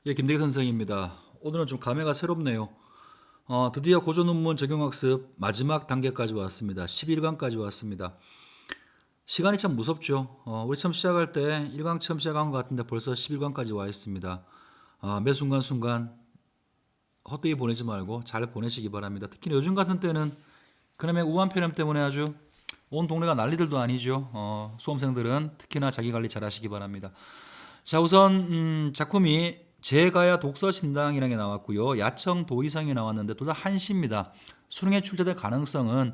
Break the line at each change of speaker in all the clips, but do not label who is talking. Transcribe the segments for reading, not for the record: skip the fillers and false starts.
예, 김대기 선생입니다. 오늘은 좀 감회가 새롭네요. 드디어 고전논문 적용학습 마지막 단계까지 왔습니다. 11강까지 왔습니다. 시간이 참 무섭죠. 우리 처음 시작할 때 1강 처음 시작한 것 같은데 벌써 11강까지 와 있습니다. 매 순간순간 헛되이 보내지 말고 잘 보내시기 바랍니다. 특히 요즘 같은 때는 그놈의 우한 폐렴 때문에 아주 온 동네가 난리들도 아니죠. 수험생들은 특히나 자기 관리 잘 하시기 바랍니다. 자, 우선 작품이 제가야 독서신당이라는 게 나왔고요. 야청 도의성이 나왔는데 둘 다 한시입니다. 수능에 출제될 가능성은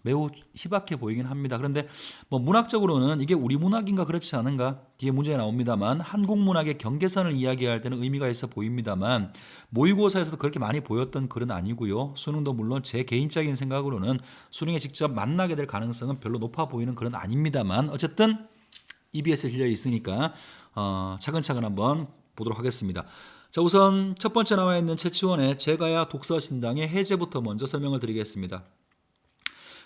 매우 희박해 보이긴 합니다. 그런데 뭐 문학적으로는 이게 우리 문학인가 그렇지 않은가 뒤에 문제가 나옵니다만 한국 문학의 경계선을 이야기할 때는 의미가 있어 보입니다만 모의고사에서도 그렇게 많이 보였던 글은 아니고요. 수능도 물론 제 개인적인 생각으로는 수능에 직접 만나게 될 가능성은 별로 높아 보이는 글은 아닙니다만 어쨌든 EBS에 실려 있으니까 차근차근 한번 보도록 하겠습니다. 자, 우선 첫 번째 나와 있는 최치원의 제가야 독서신당의 해제부터 먼저 설명을 드리겠습니다.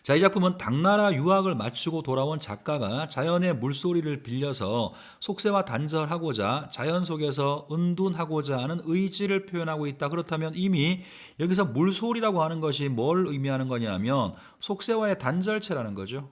자, 이 작품은 당나라 유학을 마치고 돌아온 작가가 자연의 물소리를 빌려서 속세와 단절하고자 자연 속에서 은둔하고자 하는 의지를 표현하고 있다. 그렇다면 이미 여기서 물소리라고 하는 것이 뭘 의미하는 거냐면 속세와의 단절체라는 거죠.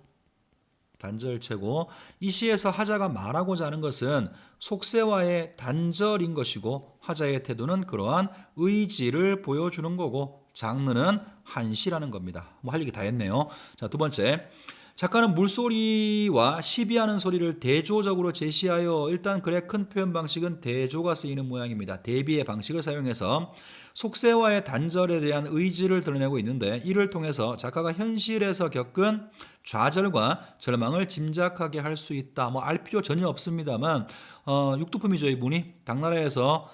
단절체고 이 시에서 하자가 말하고자 하는 것은 속세와의 단절인 것이고 하자의 태도는 그러한 의지를 보여주는 거고 장르는 한시라는 겁니다. 뭐 할 얘기 다 했네요. 자, 두 번째. 작가는 물소리와 시비하는 소리를 대조적으로 제시하여 일단 글의 큰 표현 방식은 대조가 쓰이는 모양입니다. 대비의 방식을 사용해서 속세와의 단절에 대한 의지를 드러내고 있는데 이를 통해서 작가가 현실에서 겪은 좌절과 절망을 짐작하게 할 수 있다. 뭐 알 필요 전혀 없습니다만 육두품이죠. 이분이 당나라에서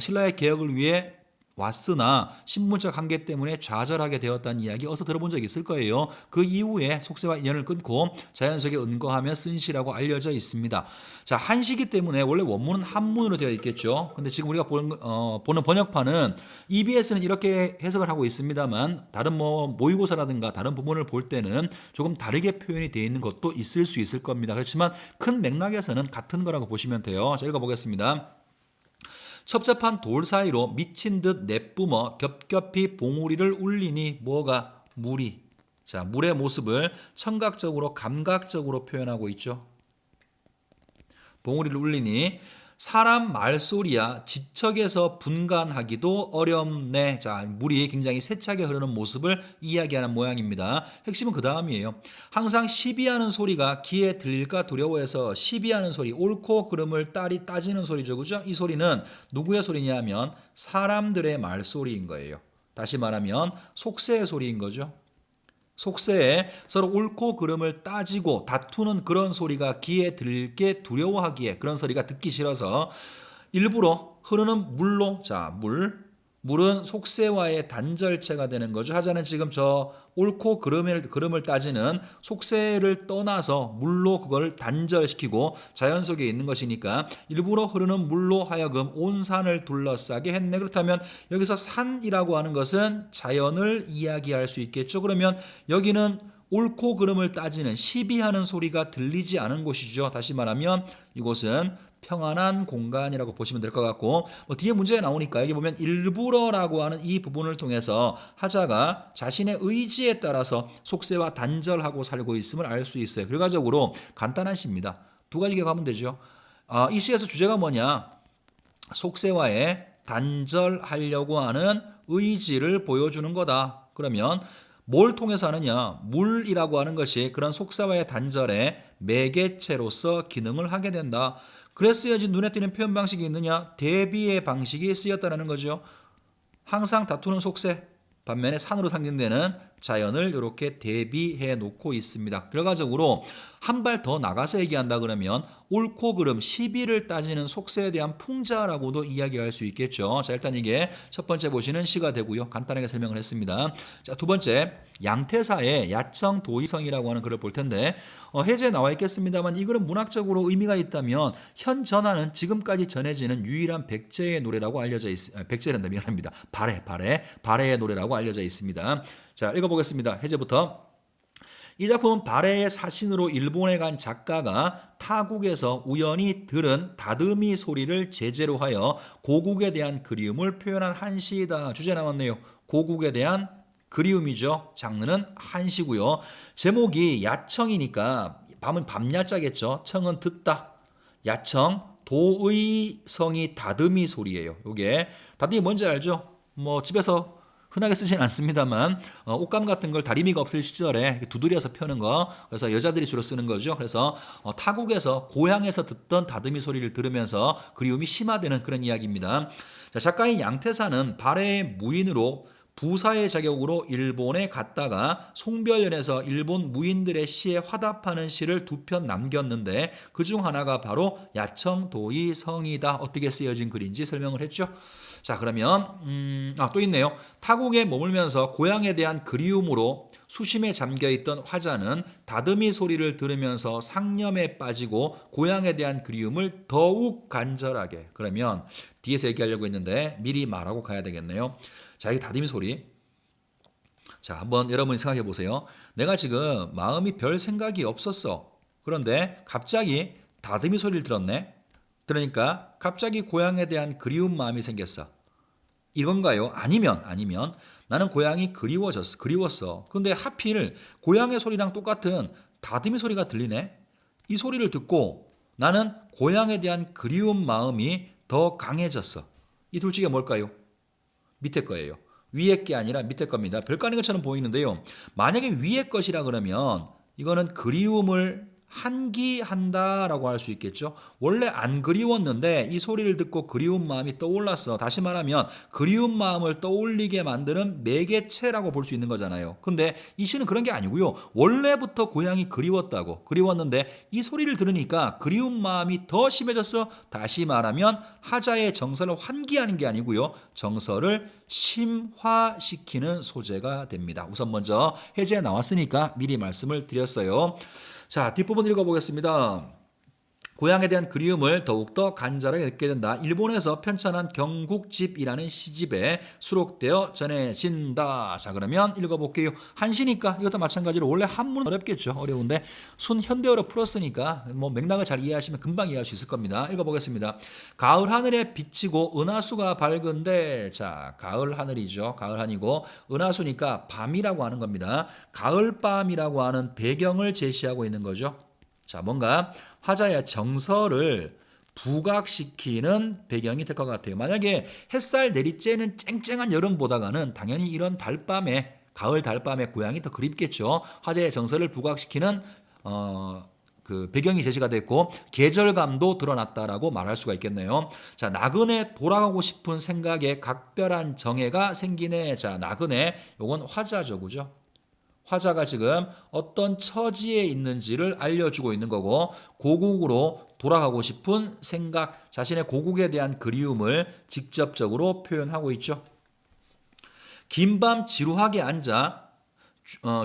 신라의 개혁을 위해 왔으나 신분적 한계 때문에 좌절하게 되었다는 이야기 어서 들어본 적 있을 거예요. 그 이후에 속세와 인연을 끊고 자연 속에 은거하며 쓴 시라고 알려져 있습니다. 자, 한시기 때문에 원래 원문은 한문으로 되어 있겠죠. 근데 지금 우리가 보는 번역판은 EBS는 이렇게 해석을 하고 있습니다만 다른 뭐 모의고사라든가 다른 부분을 볼 때는 조금 다르게 표현이 되어 있는 것도 있을 수 있을 겁니다. 그렇지만 큰 맥락에서는 같은 거라고 보시면 돼요. 자, 읽어보겠습니다. 첩첩한 돌 사이로 미친 듯 내뿜어 겹겹이 봉우리를 울리니 뭐가 물이. 자, 물의 모습을 청각적으로 감각적으로 표현하고 있죠. 봉우리를 울리니 사람 말소리야 지척에서 분간하기도 어렵네. 자, 물이 굉장히 세차게 흐르는 모습을 이야기하는 모양입니다. 핵심은 그 다음이에요. 항상 시비하는 소리가 귀에 들릴까 두려워해서 시비하는 소리, 옳고 그름을 따지는 소리죠. 그죠? 이 소리는 누구의 소리냐면 사람들의 말소리인 거예요. 다시 말하면 속세의 소리인 거죠. 속세에 서로 옳고 그름을 따지고 다투는 그런 소리가 귀에 들게 두려워하기에 그런 소리가 듣기 싫어서 일부러 흐르는 물로 물은 속세와의 단절체가 되는 거죠. 하자는 지금 저 옳고 그름을 따지는 속세를 떠나서 물로 그걸 단절시키고 자연 속에 있는 것이니까 일부러 흐르는 물로 하여금 온 산을 둘러싸게 했네. 그렇다면 여기서 산이라고 하는 것은 자연을 이야기할 수 있겠죠. 그러면 여기는 옳고 그름을 따지는 시비하는 소리가 들리지 않은 곳이죠. 다시 말하면 이곳은 평안한 공간이라고 보시면 될 것 같고 뭐 뒤에 문제가 나오니까 여기 보면 일부러라고 하는 이 부분을 통해서 하자가 자신의 의지에 따라서 속세와 단절하고 살고 있음을 알 수 있어요. 결과적으로 간단한 시입니다. 두 가지 기억하면 되죠. 이 시에서 주제가 뭐냐? 속세와의 단절하려고 하는 의지를 보여주는 거다. 그러면 뭘 통해서 하느냐? 물이라고 하는 것이 그런 속세와의 단절의 매개체로서 기능을 하게 된다. 그랬어야지 눈에 띄는 표현 방식이 있느냐? 대비의 방식이 쓰였다는 거죠. 항상 다투는 속세, 반면에 산으로 상징되는 자연을 이렇게 대비해 놓고 있습니다. 결과적으로 한 발 더 나가서 얘기한다 그러면 옳고 그름, 시비를 따지는 속세에 대한 풍자라고도 이야기할 수 있겠죠. 자, 일단 이게 첫 번째 보시는 시가 되고요. 간단하게 설명을 했습니다. 자, 두 번째 양태사의 야청 도의성이라고 하는 글을 볼 텐데 해제에 나와 있겠습니다만 이 글은 문학적으로 의미가 있다면 현 전하는 지금까지 전해지는 유일한 백제의 노래라고 알려져 있습니다. 백제란다 미안합니다. 발해의 노래라고 알려져 있습니다. 자, 읽어보겠습니다. 해제부터. 이 작품은 발해의 사신으로 일본에 간 작가가 타국에서 우연히 들은 다듬이 소리를 제재로 하여 고국에 대한 그리움을 표현한 한시이다. 주제 나왔네요. 고국에 대한 그리움이죠. 장르는 한시고요. 제목이 야청이니까 밤은 밤야자겠죠. 청은 듣다. 야청 도의 성이 다듬이 소리예요. 요게 다듬이 뭔지 알죠? 뭐 집에서 흔하게 쓰진 않습니다만 옷감 같은 걸 다리미가 없을 시절에 두드려서 펴는 거, 그래서 여자들이 주로 쓰는 거죠. 그래서 타국에서 고향에서 듣던 다듬이 소리를 들으면서 그리움이 심화되는 그런 이야기입니다. 자, 작가인 양태사는 발해의 무인으로 부사의 자격으로 일본에 갔다가 송별연에서 일본 무인들의 시에 화답하는 시를 2편 남겼는데 그중 하나가 바로 야청도의 성이다. 어떻게 쓰여진 글인지 설명을 했죠. 자, 그러면 또 있네요. 타국에 머물면서 고향에 대한 그리움으로 수심에 잠겨있던 화자는 다듬이 소리를 들으면서 상념에 빠지고 고향에 대한 그리움을 더욱 간절하게. 그러면 뒤에서 얘기하려고 했는데 미리 말하고 가야 되겠네요. 자, 이게 다듬이 소리. 자, 한번 여러분이 생각해 보세요. 내가 지금 마음이 별 생각이 없었어. 그런데 갑자기 다듬이 소리를 들었네. 그러니까 갑자기 고향에 대한 그리운 마음이 생겼어. 이건가요? 아니면 나는 고향이 그리웠어. 근데 하필 고향의 소리랑 똑같은 다듬이 소리가 들리네. 이 소리를 듣고 나는 고향에 대한 그리운 마음이 더 강해졌어. 이 둘 중에 뭘까요? 밑에 거예요. 위에 게 아니라 밑에 겁니다. 별거 아닌 것처럼 보이는데요. 만약에 위에 것이라 그러면 이거는 그리움을 한기한다라고 할 수 있겠죠. 원래 안 그리웠는데 이 소리를 듣고 그리운 마음이 떠올랐어. 다시 말하면 그리운 마음을 떠올리게 만드는 매개체라고 볼 수 있는 거잖아요. 근데 이 시는 그런 게 아니고요. 원래부터 고향이 그리웠는데 이 소리를 들으니까 그리운 마음이 더 심해졌어. 다시 말하면 하자의 정서를 환기하는 게 아니고요. 정서를 심화시키는 소재가 됩니다. 우선 먼저 해제 나왔으니까 미리 말씀을 드렸어요. 자, 뒷부분 읽어보겠습니다. 고향에 대한 그리움을 더욱더 간절하게 느끼게 된다. 일본에서 편찬한 경국집이라는 시집에 수록되어 전해진다. 자, 그러면 읽어볼게요. 한시니까 이것도 마찬가지로 원래 한문은 어렵겠죠. 어려운데 순현대어로 풀었으니까 뭐 맥락을 잘 이해하시면 금방 이해할 수 있을 겁니다. 읽어보겠습니다. 가을 하늘에 비치고 은하수가 밝은데, 자, 가을 하늘이죠. 가을 하늘이고 은하수니까 밤이라고 하는 겁니다. 가을밤이라고 하는 배경을 제시하고 있는 거죠. 자, 뭔가 화자의 정서를 부각시키는 배경이 될 것 같아요. 만약에 햇살 내리쬐는 쨍쨍한 여름 보다가는 당연히 이런 달밤에, 가을 달밤에 고향이 더 그립겠죠. 화자의 정서를 부각시키는 그 배경이 제시가 됐고 계절감도 드러났다라고 말할 수가 있겠네요. 자, 나그네 돌아가고 싶은 생각에 각별한 정해가 생기네. 자, 나그네 요건 화자죠, 그죠? 화자가 지금 어떤 처지에 있는지를 알려주고 있는 거고 고국으로 돌아가고 싶은 생각, 자신의 고국에 대한 그리움을 직접적으로 표현하고 있죠. 긴밤 지루하게 앉아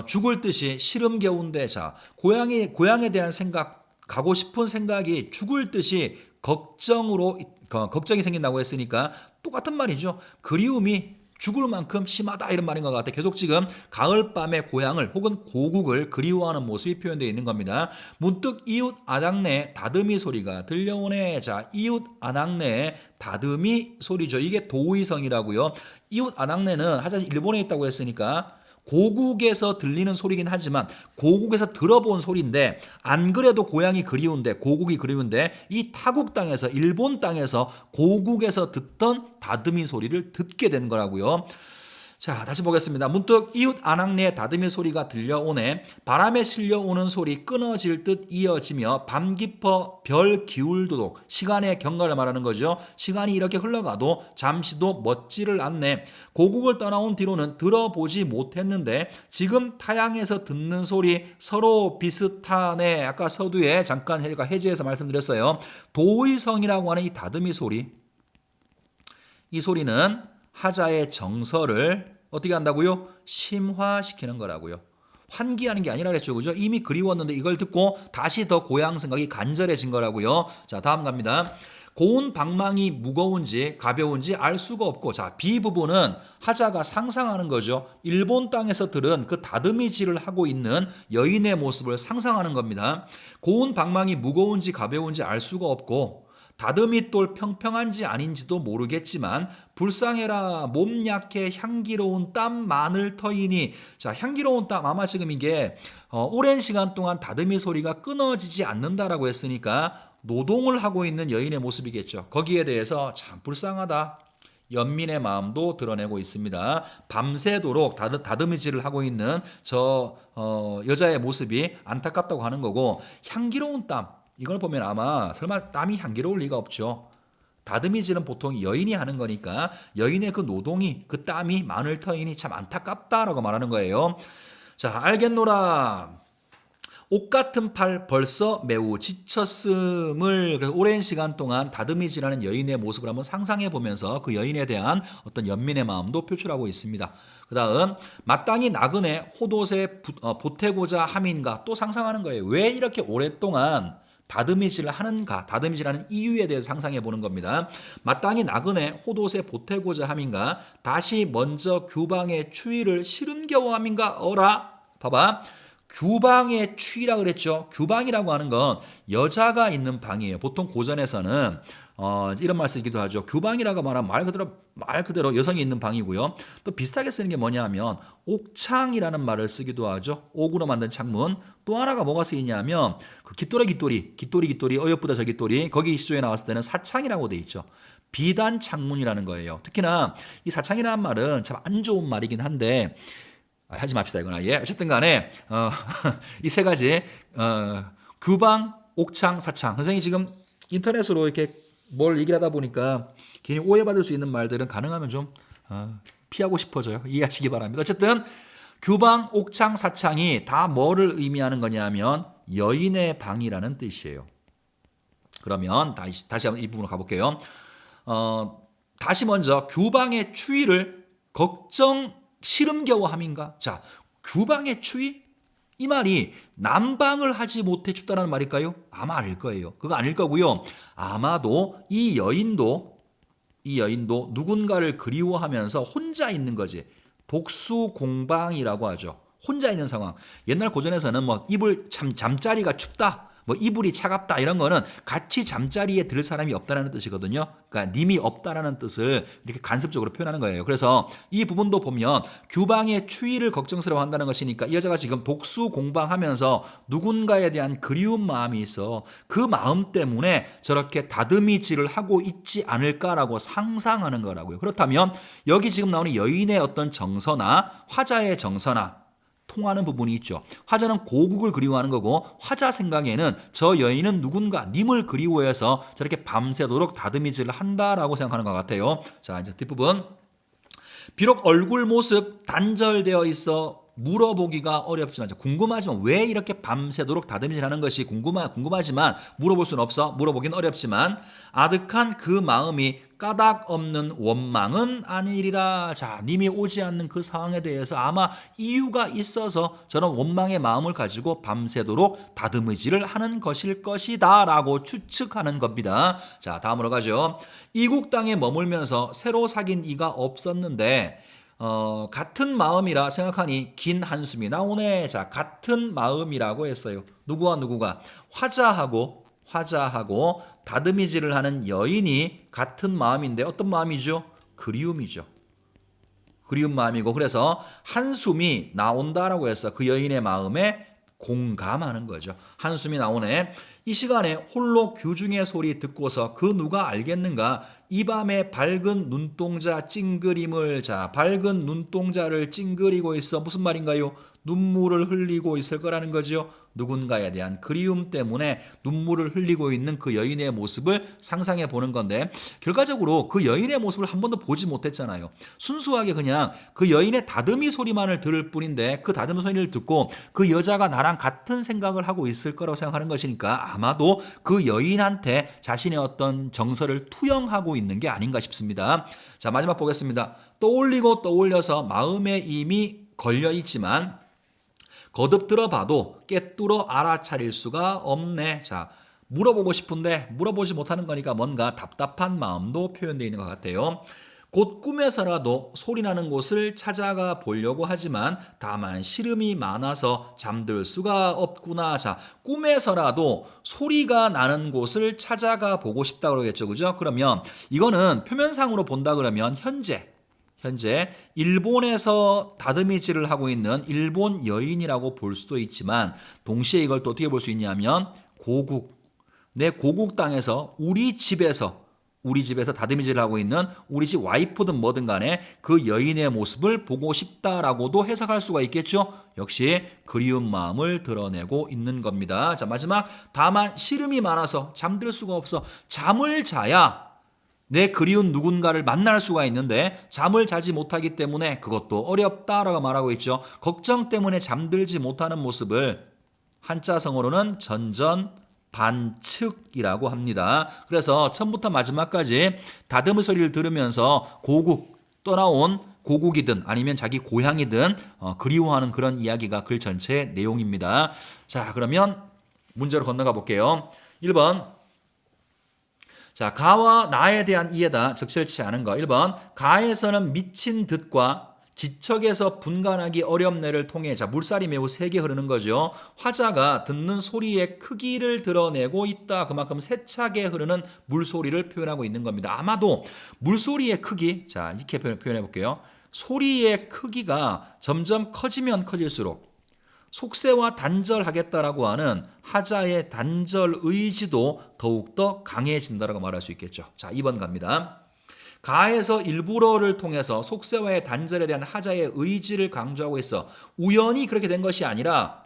죽을 듯이 시름 겨운데, 자, 고향에 대한 생각, 가고 싶은 생각이 죽을 듯이 걱정이 생긴다고 했으니까 똑같은 말이죠. 그리움이 죽을 만큼 심하다 이런 말인 것 같아요. 계속 지금 가을밤의 고향을 혹은 고국을 그리워하는 모습이 표현되어 있는 겁니다. 문득 이웃 아낙네 다듬이 소리가 들려오네. 자, 이웃 아낙네 다듬이 소리죠. 이게 도의성이라고요. 이웃 아낙네는 하자 일본에 있다고 했으니까 고국에서 들리는 소리긴 하지만 고국에서 들어본 소리인데 안 그래도 고향이 그리운데 고국이 그리운데 이 타국 땅에서 일본 땅에서 고국에서 듣던 다듬이 소리를 듣게 된 거라고요. 자, 다시 보겠습니다. 문득 이웃 아낙네의 다듬이 소리가 들려오네. 바람에 실려오는 소리 끊어질 듯 이어지며 밤 깊어 별 기울도록 시간의 경과를 말하는 거죠. 시간이 이렇게 흘러가도 잠시도 멎지를 않네. 고국을 떠나온 뒤로는 들어보지 못했는데 지금 타향에서 듣는 소리 서로 비슷하네. 아까 서두에 잠깐 해제해서 말씀드렸어요. 도의성이라고 하는 이 다듬이 소리, 이 소리는 하자의 정서를 어떻게 한다고요? 심화시키는 거라고요. 환기하는 게 아니라 그랬죠. 그죠? 이미 그리웠는데 이걸 듣고 다시 더 고향 생각이 간절해진 거라고요. 자, 다음 갑니다. 고운 방망이 무거운지 가벼운지 알 수가 없고, 자, B 부분은 하자가 상상하는 거죠. 일본 땅에서 들은 그 다듬이질을 하고 있는 여인의 모습을 상상하는 겁니다. 고운 방망이 무거운지 가벼운지 알 수가 없고, 다듬이돌 평평한지 아닌지도 모르겠지만 불쌍해라 몸 약해 향기로운 땀 마늘 터이니. 자, 향기로운 땀, 아마 지금 이게 오랜 시간 동안 다듬이 소리가 끊어지지 않는다라고 했으니까 노동을 하고 있는 여인의 모습이겠죠. 거기에 대해서 참 불쌍하다, 연민의 마음도 드러내고 있습니다. 밤새도록 다듬이질을 하고 있는 저 여자의 모습이 안타깝다고 하는 거고, 향기로운 땀, 이걸 보면 아마 설마 땀이 향기로울 리가 없죠. 다듬이질은 보통 여인이 하는 거니까 여인의 그 노동이, 그 땀이 마늘 터이니 참 안타깝다라고 말하는 거예요. 자, 알겠노라. 옷 같은 팔 벌써 매우 지쳤음을. 그래서 오랜 시간 동안 다듬이질하는 여인의 모습을 한번 상상해 보면서 그 여인에 대한 어떤 연민의 마음도 표출하고 있습니다. 그 다음, 마땅히 나그네 호돛에 보태고자 함인가, 또 상상하는 거예요. 왜 이렇게 오랫동안 다듬이질을 하는가, 다듬이질하는 이유에 대해서 상상해 보는 겁니다. 마땅히 나그네 호돛에 보태고자 함인가, 다시 먼저 규방의 추위를 시름겨워 함인가 어라. 봐봐, 규방의 추위라 그랬죠. 규방이라고 하는 건 여자가 있는 방이에요. 보통 고전에서는 이런 말 쓰기도 하죠. 규방이라고 말하면 말 그대로 여성이 있는 방이고요. 또 비슷하게 쓰는 게 뭐냐 하면 옥창이라는 말을 쓰기도 하죠. 옥으로 만든 창문. 또 하나가 뭐가 쓰이냐면 그 깃돌이 어여쁘다 저 깃돌이, 거기 시조에 나왔을 때는 사창이라고 돼 있죠. 비단 창문이라는 거예요. 특히나 이 사창이라는 말은 참 안 좋은 말이긴 한데 하지 맙시다 이건 아예. 어쨌든 간에 이 세 가지 규방, 옥창, 사창. 선생님이 지금 인터넷으로 이렇게 뭘 얘기를 하다 보니까 괜히 오해받을 수 있는 말들은 가능하면 좀 피하고 싶어져요. 이해하시기 바랍니다. 어쨌든 규방, 옥창, 사창이 다 뭐를 의미하는 거냐면 여인의 방이라는 뜻이에요. 그러면 다시 한번 이 부분으로 가볼게요. 다시 먼저 규방의 추위를 시름겨워 함인가? 자, 규방의 추위? 이 말이 난방을 하지 못해 춥다는 말일까요? 아마 아닐 거예요. 그거 아닐 거고요. 아마도 이 여인도 누군가를 그리워하면서 혼자 있는 거지. 독수공방이라고 하죠. 혼자 있는 상황. 옛날 고전에서는 뭐 잠자리가 춥다, 뭐 이불이 차갑다, 이런 거는 같이 잠자리에 들 사람이 없다라는 뜻이거든요. 그러니까 님이 없다라는 뜻을 이렇게 간섭적으로 표현하는 거예요. 그래서 이 부분도 보면 규방의 추위를 걱정스러워 한다는 것이니까 이 여자가 지금 독수공방하면서 누군가에 대한 그리운 마음이 있어. 그 마음 때문에 저렇게 다듬이질을 하고 있지 않을까라고 상상하는 거라고요. 그렇다면 여기 지금 나오는 여인의 어떤 정서나 화자의 정서나 통하는 부분이 있죠. 화자는 고국을 그리워하는 거고, 화자 생각에는 저 여인은 누군가 님을 그리워해서 저렇게 밤새도록 다듬이질을 한다라고 생각하는 것 같아요. 자, 이제 뒷부분. 비록 얼굴 모습 단절되어 있어 물어보기가 어렵지만, 궁금하지만 왜 이렇게 밤새도록 다듬이질하는 것이 궁금하지만 물어볼 수는 없어. 물어보긴 어렵지만 아득한 그 마음이 까닭 없는 원망은 아니리라. 자, 님이 오지 않는 그 상황에 대해서 아마 이유가 있어서 저런 원망의 마음을 가지고 밤새도록 다듬이질을 하는 것일 것이다 라고 추측하는 겁니다. 자, 다음으로 가죠. 이국 땅에 머물면서 새로 사귄 이가 없었는데 같은 마음이라 생각하니 긴 한숨이 나오네. 자, 같은 마음이라고 했어요. 누구가? 화자하고 다듬이질을 하는 여인이 같은 마음인데 어떤 마음이죠? 그리움이죠. 그리운 마음이고, 그래서 한숨이 나온다라고 해서 그 여인의 마음에 공감하는 거죠. 한숨이 나오네. 이 시간에 홀로 규중의 소리 듣고서 그 누가 알겠는가? 이 밤에 밝은 눈동자 찡그림을. 자, 밝은 눈동자를 찡그리고 있어. 무슨 말인가요? 눈물을 흘리고 있을 거라는 거죠. 누군가에 대한 그리움 때문에 눈물을 흘리고 있는 그 여인의 모습을 상상해 보는 건데, 결과적으로 그 여인의 모습을 한 번도 보지 못했잖아요. 순수하게 그냥 그 여인의 다듬이 소리만을 들을 뿐인데, 그 다듬이 소리를 듣고 그 여자가 나랑 같은 생각을 하고 있을 거라고 생각하는 것이니까 아마도 그 여인한테 자신의 어떤 정서를 투영하고 있는 게 아닌가 싶습니다. 자, 마지막 보겠습니다. 떠올리고 떠올려서 마음에 이미 걸려 있지만 거듭 들어봐도 꿰뚫어 알아차릴 수가 없네. 자, 물어보고 싶은데 물어보지 못하는 거니까 뭔가 답답한 마음도 표현되어 있는 것 같아요. 곧 꿈에서라도 소리나는 곳을 찾아가 보려고 하지만 다만 시름이 많아서 잠들 수가 없구나. 자, 꿈에서라도 소리가 나는 곳을 찾아가 보고 싶다 그러겠죠. 그죠? 그러면 이거는 표면상으로 본다 그러면 현재 일본에서 다듬이질을 하고 있는 일본 여인이라고 볼 수도 있지만 동시에 이걸 또 어떻게 볼 수 있냐면 내 고국 땅에서 우리 집에서 다듬이질을 하고 있는 우리 집 와이프든 뭐든 간에 그 여인의 모습을 보고 싶다라고도 해석할 수가 있겠죠. 역시 그리운 마음을 드러내고 있는 겁니다. 자, 마지막 다만 시름이 많아서 잠들 수가 없어. 잠을 자야 내 그리운 누군가를 만날 수가 있는데 잠을 자지 못하기 때문에 그것도 어렵다라고 말하고 있죠. 걱정 때문에 잠들지 못하는 모습을 한자성어로는 전전반측이라고 합니다. 그래서 처음부터 마지막까지 다듬의 소리를 들으면서 떠나온 고국이든 아니면 자기 고향이든 그리워하는 그런 이야기가 글 전체의 내용입니다. 자, 그러면 문제로 건너가 볼게요. 1번. 자, 가와 나에 대한 이해다. 적절치 않은 거. 1번. 가에서는 미친 듯과 지척에서 분간하기 어렵네를 통해 자, 물살이 매우 세게 흐르는 거죠. 화자가 듣는 소리의 크기를 드러내고 있다. 그만큼 세차게 흐르는 물소리를 표현하고 있는 겁니다. 아마도 물소리의 크기, 자, 이렇게 표현해 볼게요. 소리의 크기가 점점 커지면 커질수록 속세와 단절하겠다라고 하는 하자의 단절 의지도 더욱더 강해진다라고 말할 수 있겠죠. 자, 2번 갑니다. 가에서 일부러를 통해서 속세와의 단절에 대한 하자의 의지를 강조하고 있어. 우연히 그렇게 된 것이 아니라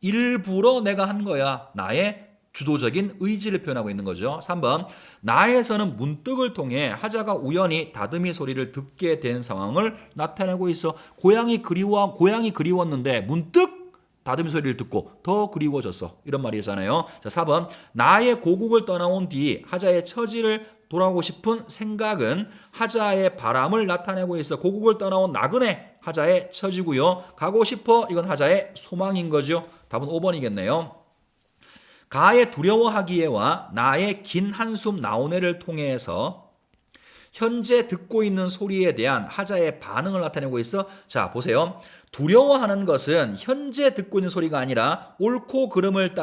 일부러 내가 한 거야. 나의 주도적인 의지를 표현하고 있는 거죠. 3번. 나에서는 문득을 통해 하자가 우연히 다듬이 소리를 듣게 된 상황을 나타내고 있어. 고향이 그리웠는데 문득 다듬이 소리를 듣고 더 그리워졌어. 이런 말이잖아요. 자, 4번. 나의 고국을 떠나온 뒤 하자의 처지를 돌아오고 싶은 생각은 하자의 바람을 나타내고 있어. 고국을 떠나온 나그네 하자의 처지고요. 가고 싶어 이건 하자의 소망인 거죠. 답은 5번이겠네요. 가의 두려워하기에와 나의 긴 한숨 나오네를 통해서 현재 듣고 있는 소리에 대한 하자의 반응을 나타내고 있어. 자, 보세요. 두려워하는 것은 현재 듣고 있는 소리가 아니라 옳고 그름을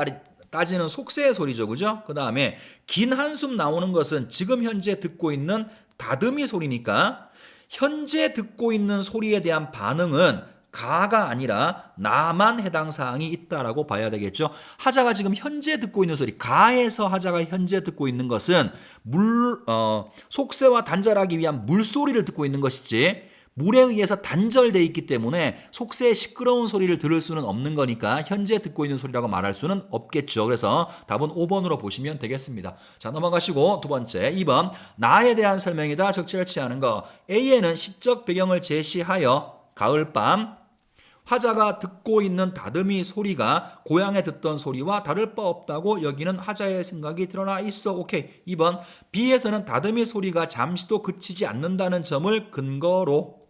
따지는 속세의 소리죠. 그죠? 그 다음에 긴 한숨 나오는 것은 지금 현재 듣고 있는 다듬이 소리니까 현재 듣고 있는 소리에 대한 반응은 가가 아니라 나만 해당 사항이 있다라고 봐야 되겠죠. 하자가 지금 현재 듣고 있는 소리, 가에서 하자가 현재 듣고 있는 것은 속세와 단절하기 위한 물소리를 듣고 있는 것이지 물에 의해서 단절되어 있기 때문에 속세의 시끄러운 소리를 들을 수는 없는 거니까 현재 듣고 있는 소리라고 말할 수는 없겠죠. 그래서 답은 5번으로 보시면 되겠습니다. 자, 넘어가시고 두 번째 2번 나에 대한 설명이다. 적절치 않은 거. A에는 시적 배경을 제시하여 가을밤 하자가 듣고 있는 다듬이 소리가 고향에 듣던 소리와 다를 바 없다고 여기는 하자의 생각이 드러나 있어. 오케이. 2번 B에서는 다듬이 소리가 잠시도 그치지 않는다는 점을 근거로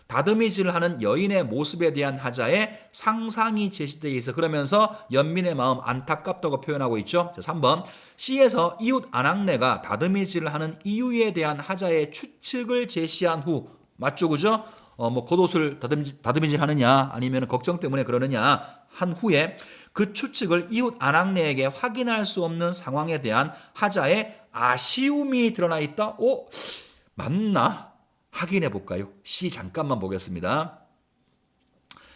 다듬이질을 하는 여인의 모습에 대한 하자의 상상이 제시되어 있어. 그러면서 연민의 마음 안타깝다고 표현하고 있죠. 3번 C에서 이웃 아낙네가 다듬이질을 하는 이유에 대한 하자의 추측을 제시한 후 맞죠? 그죠? 겉옷을 다듬이질 하느냐 아니면 걱정 때문에 그러느냐 한 후에 그 추측을 이웃 아낙네에게 확인할 수 없는 상황에 대한 하자의 아쉬움이 드러나 있다. 맞나? 확인해 볼까요? C 잠깐만 보겠습니다.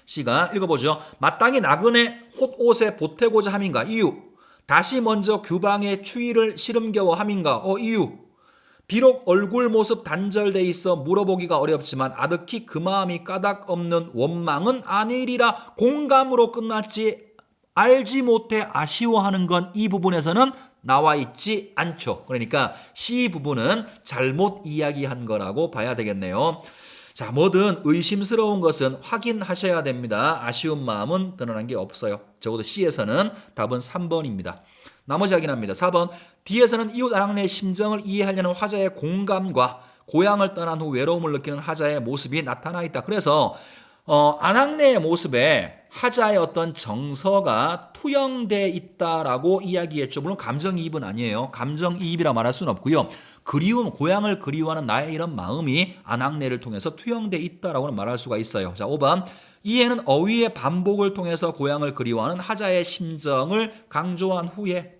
C가 읽어보죠. 마땅히 나그네 홑옷에 보태고자 함인가? 이유. 다시 먼저 규방의 추위를 시름겨워 함인가? 이유. 비록 얼굴 모습 단절돼 있어 물어보기가 어렵지만 아득히 그 마음이 까닭 없는 원망은 아니리라. 공감으로 끝났지 알지 못해 아쉬워하는 건 이 부분에서는 나와 있지 않죠. 그러니까 C 부분은 잘못 이야기한 거라고 봐야 되겠네요. 자, 뭐든 의심스러운 것은 확인하셔야 됩니다. 아쉬운 마음은 드러난 게 없어요. 적어도 C에서는 답은 3번입니다. 나머지 확인합니다. 4번 D에서는 이웃 아낙네의 심정을 이해하려는 화자의 공감과 고향을 떠난 후 외로움을 느끼는 하자의 모습이 나타나 있다. 그래서 안학내의 모습에 하자의 어떤 정서가 투영돼 있다라고 이야기했죠. 물론 감정이입은 아니에요. 감정이입이라 말할 수는 없고요. 그리움, 고향을 그리워하는 나의 이런 마음이 안학내를 통해서 투영돼 있다라고는 말할 수가 있어요. 자, 5번. 이에는 어휘의 반복을 통해서 고향을 그리워하는 하자의 심정을 강조한 후에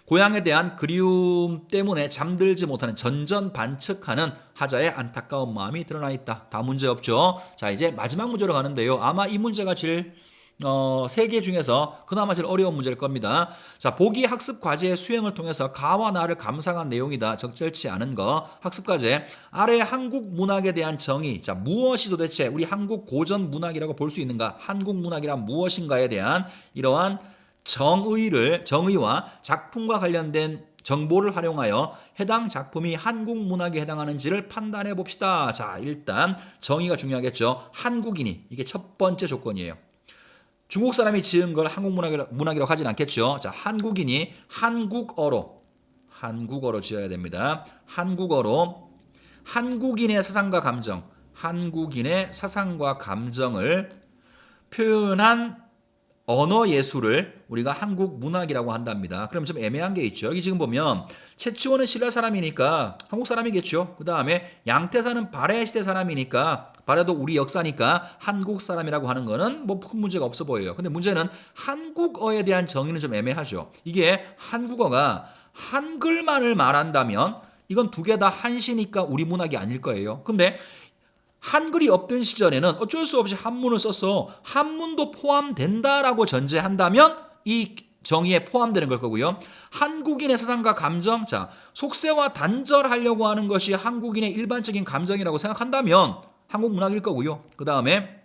고향에 대한 그리움 때문에 잠들지 못하는 전전반측하는 하자의 안타까운 마음이 드러나 있다. 다 문제 없죠. 자, 이제 마지막 문제로 가는데요. 아마 이 문제가 제일 세 개 중에서 그나마 제일 어려운 문제일 겁니다. 자, 보기 학습 과제의 수행을 통해서 가와 나를 감상한 내용이다. 적절치 않은 거. 학습 과제. 아래 한국 문학에 대한 정의. 자, 무엇이 도대체 우리 한국 고전 문학이라고 볼 수 있는가? 한국 문학이란 무엇인가에 대한 이러한 정의와 작품과 관련된 정보를 활용하여 해당 작품이 한국 문학에 해당하는지를 판단해 봅시다. 자, 일단 정의가 중요하겠죠. 한국인이 이게 첫 번째 조건이에요. 중국 사람이 지은 걸 한국 문학이라고 하진 않겠죠. 자, 한국인이 한국어로 지어야 됩니다. 한국어로 한국인의 사상과 감정을 표현한 언어 예술을 우리가 한국 문학이라고 한답니다. 그럼 좀 애매한 게 있죠. 여기 지금 보면 채치원은 신라 사람이니까 한국 사람이겠죠. 그 다음에 양태사는 발해 시대 사람이니까 발해도 우리 역사니까 한국 사람이라고 하는 거는 뭐 큰 문제가 없어 보여요. 근데 문제는 한국어에 대한 정의는 좀 애매하죠. 이게 한국어가 한글만을 말한다면 이건 두 개 다 한시니까 우리 문학이 아닐 거예요. 근데 한글이 없던 시절에는 어쩔 수 없이 한문을 써서 한문도 포함된다라고 전제한다면 이 정의에 포함되는 걸 거고요. 한국인의 사상과 감정, 자, 속세와 단절하려고 하는 것이 한국인의 일반적인 감정이라고 생각한다면 한국 문학일 거고요. 그 다음에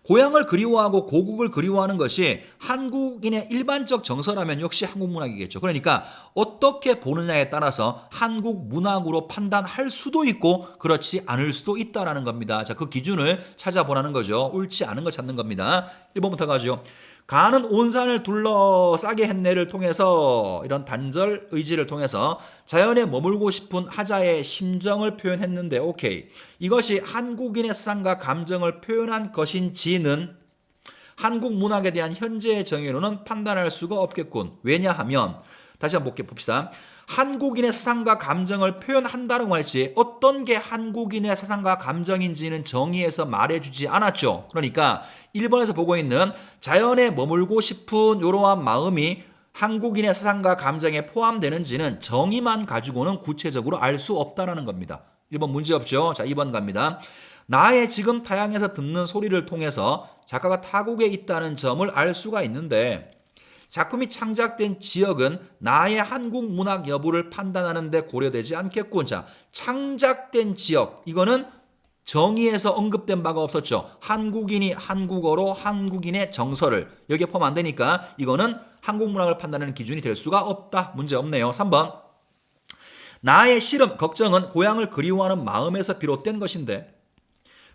고향을 그리워하고 고국을 그리워하는 것이 한국인의 일반적 정서라면 역시 한국 문학이겠죠. 그러니까 어떻게 보느냐에 따라서 한국 문학으로 판단할 수도 있고 그렇지 않을 수도 있다라는 겁니다. 자, 그 기준을 찾아보라는 거죠. 옳지 않은 걸 찾는 겁니다. 1번부터 가죠. 가는 온 산을 둘러싸게 했네를 통해서 이런 단절 의지를 통해서 자연에 머물고 싶은 하자의 심정을 표현했는데 오케이. 이것이 한국인의 사상과 감정을 표현한 것인지는 한국 문학에 대한 현재의 정의로는 판단할 수가 없겠군. 왜냐하면 다시 한번 봅시다. 한국인의 사상과 감정을 표현한다는 말이지 어떤 게 한국인의 사상과 감정인지는 정의해서 말해주지 않았죠. 그러니까 1번에서 보고 있는 자연에 머물고 싶은 이러한 마음이 한국인의 사상과 감정에 포함되는지는 정의만 가지고는 구체적으로 알 수 없다는 겁니다. 1번 문제 없죠. 자, 2번 갑니다. 나의 지금 타향에서 듣는 소리를 통해서 작가가 타국에 있다는 점을 알 수가 있는데 작품이 창작된 지역은 나의 한국 문학 여부를 판단하는 데 고려되지 않겠군. 자, 창작된 지역, 이거는 정의에서 언급된 바가 없었죠. 한국인이 한국어로 한국인의 정서를 여기에 포함 안 되니까 이거는 한국 문학을 판단하는 기준이 될 수가 없다. 문제 없네요. 3번. 나의 시름, 걱정은 고향을 그리워하는 마음에서 비롯된 것인데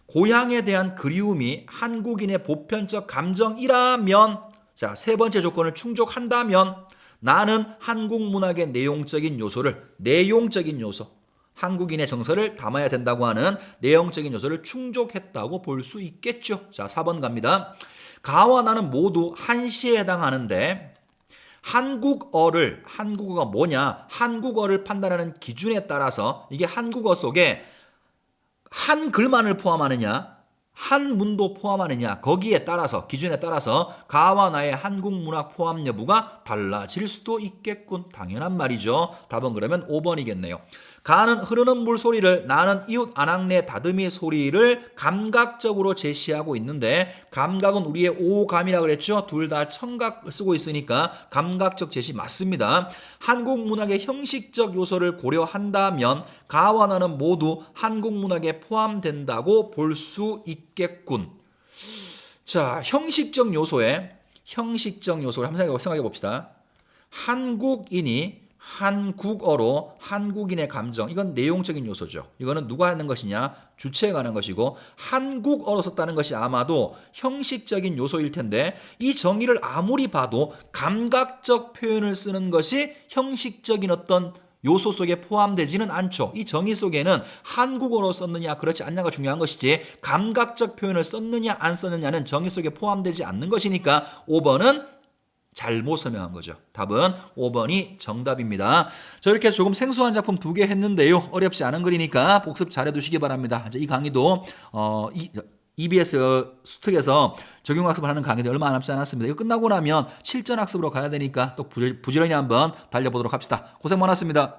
고향에 대한 그리움이 한국인의 보편적 감정이라면 자, 세 번째 조건을 충족한다면 나는 한국 문학의 내용적인 요소, 한국인의 정서를 담아야 된다고 하는 내용적인 요소를 충족했다고 볼 수 있겠죠. 자, 4번 갑니다. 가와 나는 모두 한시에 해당하는데 한국어가 뭐냐? 한국어를 판단하는 기준에 따라서 이게 한국어 속에 한글만을 포함하느냐? 한문도 포함하느냐 거기에 따라서 기준에 따라서 가와 나의 한국 문학 포함 여부가 달라질 수도 있겠군. 당연한 말이죠. 답은 그러면 5번이겠네요. 가는 흐르는 물소리를 나는 이웃 안악내 다듬이 소리를 감각적으로 제시하고 있는데 감각은 우리의 오감이라고 그랬죠. 둘 다 청각을 쓰고 있으니까 감각적 제시 맞습니다. 한국 문학의 형식적 요소를 고려한다면 가와 나는 모두 한국 문학에 포함된다고 볼 수 있겠군. 자, 형식적 요소를 한번 생각해 봅시다. 한국인이 한국어로 한국인의 감정, 이건 내용적인 요소죠. 이거는 누가 하는 것이냐? 주체가 하는 것이고 한국어로 썼다는 것이 아마도 형식적인 요소일 텐데 이 정의를 아무리 봐도 감각적 표현을 쓰는 것이 형식적인 어떤 요소 속에 포함되지는 않죠. 이 정의 속에는 한국어로 썼느냐 그렇지 않냐가 중요한 것이지 감각적 표현을 썼느냐 안 썼느냐는 정의 속에 포함되지 않는 것이니까 5번은 잘못 설명한 거죠. 답은 5번이 정답입니다. 저 이렇게 해서 조금 생소한 작품 2개 했는데요. 어렵지 않은 글이니까 복습 잘해 두시기 바랍니다. 이제 이 강의도 EBS 수특에서 적용학습을 하는 강의도 얼마 남지 않았습니다. 이거 끝나고 나면 실전학습으로 가야 되니까 또 부지런히 한번 달려보도록 합시다. 고생 많았습니다.